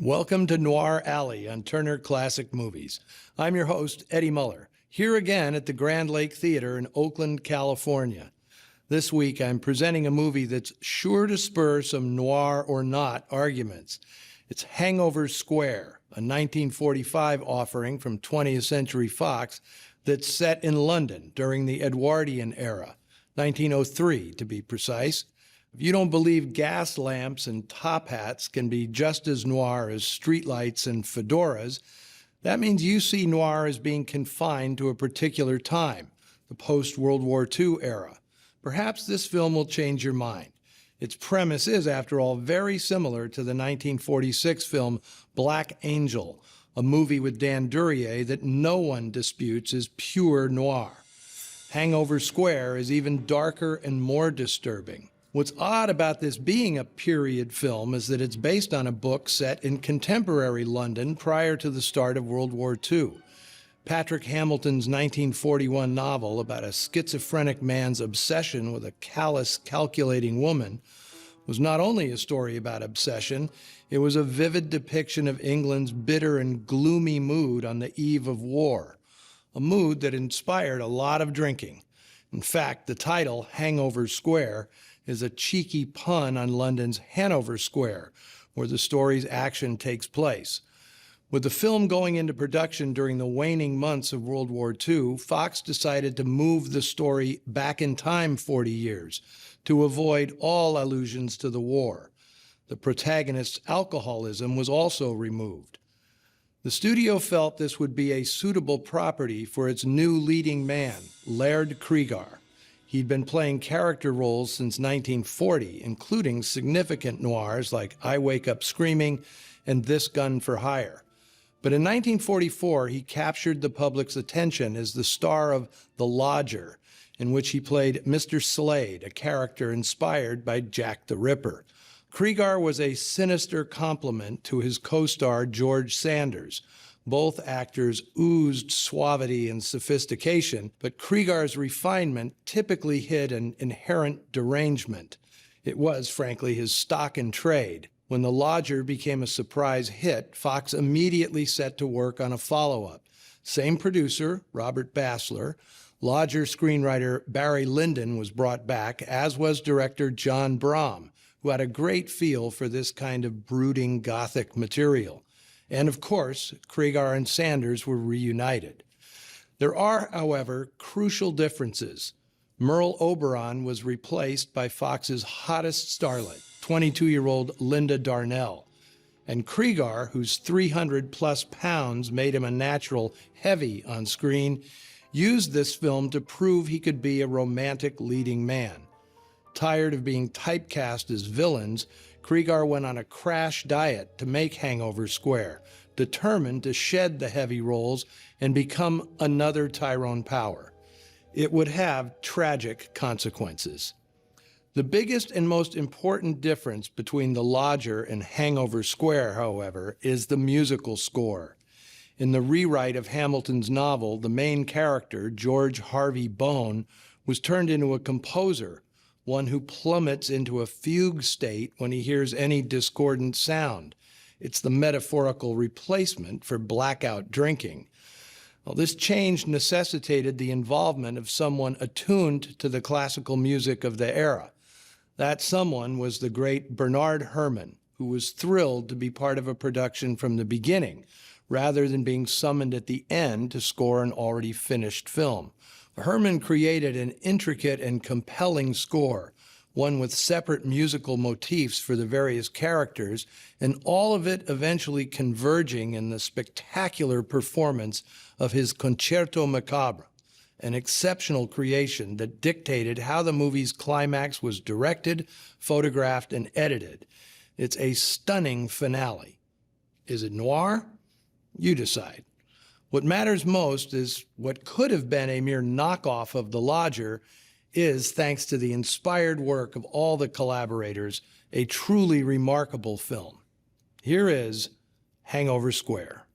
Welcome to Noir Alley on Turner Classic Movies. I'm your host, Eddie Muller, here again at the Grand Lake Theater in Oakland, California. This week, I'm presenting a movie that's sure to spur some noir or not arguments. It's Hangover Square, a 1945 offering from 20th Century Fox that's set in London during the Edwardian era, 1903 to be precise. If you don't believe gas lamps and top hats can be just as noir as streetlights and fedoras, that means you see noir as being confined to a particular time, the post-World War II era. Perhaps this film will change your mind. Its premise is, after all, very similar to the 1946 film Black Angel, a movie with Dan Duryea that no one disputes is pure noir. Hangover Square is even darker and more disturbing. What's odd about this being a period film is that it's based on a book set in contemporary London prior to the start of World War II. Patrick Hamilton's 1941 novel about a schizophrenic man's obsession with a callous, calculating woman was not only a story about obsession, it was a vivid depiction of England's bitter and gloomy mood on the eve of war, a mood that inspired a lot of drinking. In fact, the title, Hangover Square, is a cheeky pun on London's Hanover Square, where the story's action takes place. With the film going into production during the waning months of World War II, Fox decided to move the story back in time 40 years to avoid all allusions to the war. The protagonist's alcoholism was also removed. The studio felt this would be a suitable property for its new leading man, Laird Cregar. He'd been playing character roles since 1940, including significant noirs like I Wake Up Screaming and This Gun for Hire. But in 1944, he captured the public's attention as the star of The Lodger, in which he played Mr. Slade, a character inspired by Jack the Ripper. Cregar was a sinister complement to his co-star George Sanders. Both actors oozed suavity and sophistication, but Cregar's refinement typically hid an inherent derangement. It was, frankly, his stock in trade. When The Lodger became a surprise hit, Fox immediately set to work on a follow-up. Same producer, Robert Bassler. Lodger screenwriter Barry Lyndon was brought back, as was director John Brahm, who had a great feel for this kind of brooding Gothic material. And of course, Cregar and Sanders were reunited. There are, however, crucial differences. Merle Oberon was replaced by Fox's hottest starlet, 22-year-old Linda Darnell. And Cregar, whose 300-plus pounds made him a natural heavy on screen, used this film to prove he could be a romantic leading man. Tired of being typecast as villains, Cregar went on a crash diet to make Hangover Square, determined to shed the heavy roles and become another Tyrone Power. It would have tragic consequences. The biggest and most important difference between The Lodger and Hangover Square, however, is the musical score. In the rewrite of Hamilton's novel, the main character, George Harvey Bone, was turned into a composer, one who plummets into a fugue state when he hears any discordant sound. It's the metaphorical replacement for blackout drinking. Well, this change necessitated the involvement of someone attuned to the classical music of the era. That someone was the great Bernard Herrmann, who was thrilled to be part of a production from the beginning, rather than being summoned at the end to score an already finished film. Herrmann created an intricate and compelling score, one with separate musical motifs for the various characters, and all of it eventually converging in the spectacular performance of his Concerto Macabre, an exceptional creation that dictated how the movie's climax was directed, photographed, and edited. It's a stunning finale. Is it noir? You decide. What matters most is what could have been a mere knockoff of The Lodger is, thanks to the inspired work of all the collaborators, a truly remarkable film. Here is Hangover Square.